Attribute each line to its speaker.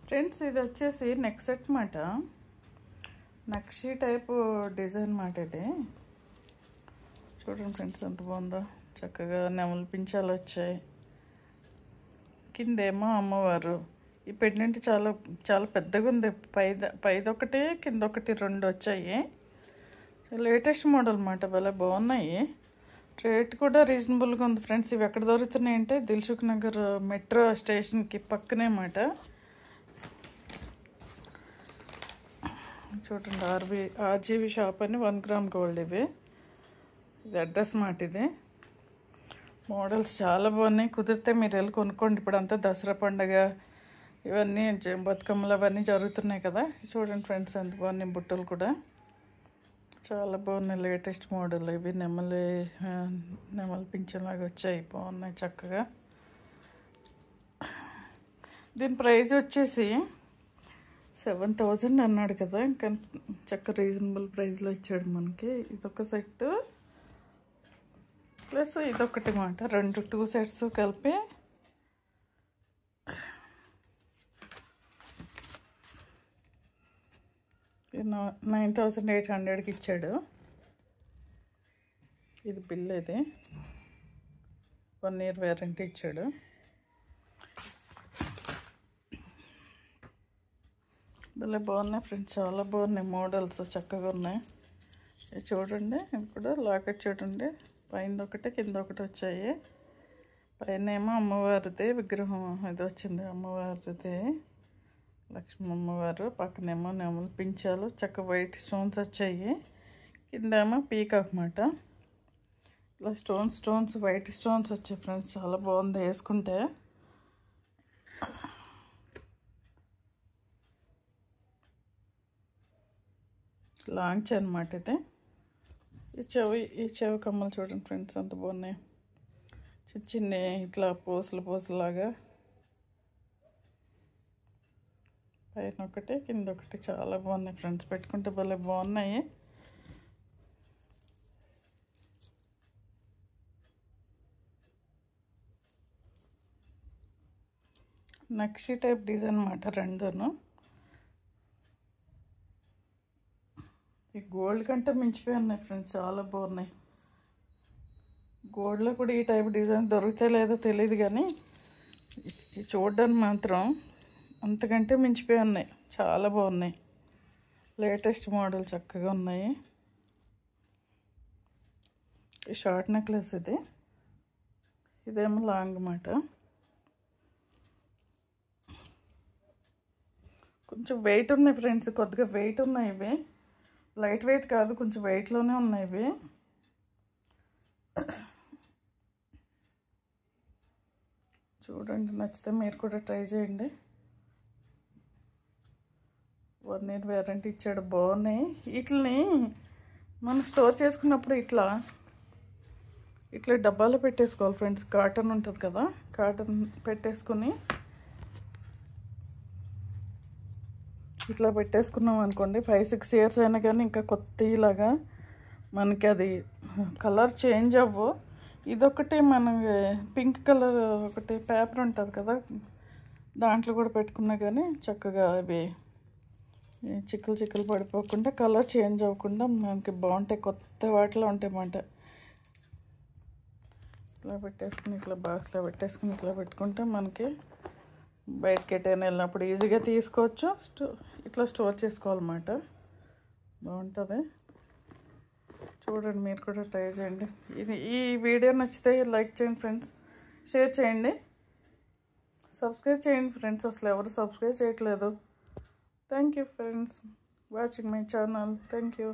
Speaker 1: Friends ఇది వచ్చేసి neck set మాట, నక్షి టైపు డిజైన్ మాట. ఇది చూడండి ఫ్రెండ్స్ ఎంత బాగుందో, చక్కగా నెమలి పించాలు వచ్చాయి. కిందేమో అమ్మవారు. ఈ పెండెంట్ చాలా చాలా పెద్దగా ఉంది. పైదొకటి కిందొకటి రెండు వచ్చాయి. లేటెస్ట్ మోడల్ మాట, భలే బాగున్నాయి. రేట్ కూడా రీజనబుల్గా ఉంది ఫ్రెండ్స్. ఇవి ఎక్కడ దొరుకుతున్నాయి అంటే దిల్సుఖ్ నగర్ మెట్రో స్టేషన్కి పక్కనే మాట. చూడండి ఆర్జీవి షాప్ అని 1 గ్రామ్ గోల్డ్. ఇది అడ్రస్ మాట. ఇది మోడల్స్ చాలా బాగున్నాయి. కుదిరితే మీరు వెళ్ళి కొనుక్కోండి. ఇప్పుడు అంతా దసరా పండుగ ఇవన్నీ బతుకమ్మలు అవన్నీ జరుగుతున్నాయి కదా. చూడండి ఫ్రెండ్స్ ఎంత బాగున్నాయి. బుట్టలు కూడా చాలా బాగున్నాయి. లేటెస్ట్ మోడల్ ఇవి. నెమలి పింఛన్లాగా వచ్చాయి, బాగున్నాయి చక్కగా. దీని ప్రైస్ వచ్చేసి 7,000 అన్నాడు కదా. ఇంకా చక్క రీజనబుల్ ప్రైస్లో ఇచ్చాడు మనకి. ఇదొక సెట్ ప్లస్ ఇదొకటి మాట, 2 సెట్స్ కలిపి $9,800కి ఇచ్చాడు. ఇది బిల్. ఇది 1 ఇయర్ వారంటీ ఇచ్చాడు. భలే బాగున్నాయి ఫ్రెండ్స్, చాలా బాగున్నాయి మోడల్స్, చక్కగా ఉన్నాయి. ఇది చూడండి, ఇది కూడా లాకెట్ చూడండి. పైన ఒకటి కింద ఒకటి వచ్చాయి. పైన ఏమో అమ్మవారిది విగ్రహం ఇది వచ్చింది, అమ్మవారిది లక్ష్మీ అమ్మవారు. పక్కనేమో నెమలి పించాలు, చక్క వైట్ స్టోన్స్ వచ్చాయి. కిందేమో పీకాక్ మాట. ఇలా స్టోన్స్ వైట్ స్టోన్స్ వచ్చాయి ఫ్రెండ్స్, చాలా బాగుంది వేసుకుంటే. లాంచ్ అనమాట ఇది. ఈ చెవి కమ్మలు చూడండి ఫ్రెండ్స్ ఎంత బాగున్నాయి. చిన్న ఇట్లా పూసలాగా పైన ఒకటి కింద ఒకటి, చాలా బాగున్నాయి ఫ్రెండ్స్. పెట్టుకుంటే భలే బాగున్నాయి. నక్షి టైప్ డిజైన్ అన్నమాట రెండును. ఈ గోల్డ్ కంటే మించిపోయి ఉన్నాయి ఫ్రెండ్స్, చాలా బాగున్నాయి. గోల్డ్లో కూడా ఈ టైప్ డిజైన్ దొరికితే లేదో తెలియదు కానీ ఈ చూడడానికి మాత్రం అంతకంటే మించిపోయి ఉన్నాయి, చాలా బాగున్నాయి. లేటెస్ట్ మోడల్ చక్కగా ఉన్నాయి. ఈ షార్ట్ నెక్లెస్ ఇది. ఇదేమో లాంగ్ మాట. కొంచెం వెయిట్ ఉన్నాయి ఫ్రెండ్స్, కొద్దిగా వెయిట్ ఉన్నాయి. ఇవి లైట్ వెయిట్ కాదు, కొంచెం వెయిట్లోనే ఉన్నాయి ఇవి. చూడండి, నచ్చితే మీరు కూడా ట్రై చేయండి. 1 ఇయర్ వారంటీ ఇచ్చాడు, బాగున్నాయి. వీటిని మనం స్టోర్ చేసుకున్నప్పుడు ఇట్లా డబ్బాలో పెట్టేసుకోవాలి ఫ్రెండ్స్. కాటన్ ఉంటుంది కదా, కాటన్ పెట్టేసుకుని ఇట్లా పెట్టేసుకున్నాం అనుకోండి, 5-6 ఇయర్స్ అయినా కానీ ఇంకా కొత్తలాగా మనకి అది కలర్ చేంజ్ అవ్వు. ఇదొకటి మనకి పింక్ కలర్ ఒకటి పేపర్ ఉంటుంది కదా, దాంట్లో కూడా పెట్టుకున్నా కానీ చక్కగా అవి చిక్కులు పడిపోకుండా కలర్ చేంజ్ అవ్వకుండా మనకి బాగుంటాయి. కొత్త వాటిలో ఉంటాయి అన్నమాట. ఇట్లా పెట్టేసుకుని ఇట్లా బాక్స్లో పెట్టేసుకుని ఇట్లా పెట్టుకుంటే మనకి బయటకి ఎటైనా వెళ్ళినప్పుడు ఈజీగా తీసుకోవచ్చు. ఇట్లా స్టోర్ చేసుకోవాలన్నమాట, బాగుంటుంది. చూడండి, మీరు కూడా ట్రై చేయండి. ఈ వీడియో నచ్చితే లైక్ చేయండి ఫ్రెండ్స్, షేర్ చేయండి, సబ్స్క్రైబ్ చేయండి ఫ్రెండ్స్. అసలు ఎవరు సబ్స్క్రైబ్ చేయట్లేదు. Thank you friends watching my channel. Thank you.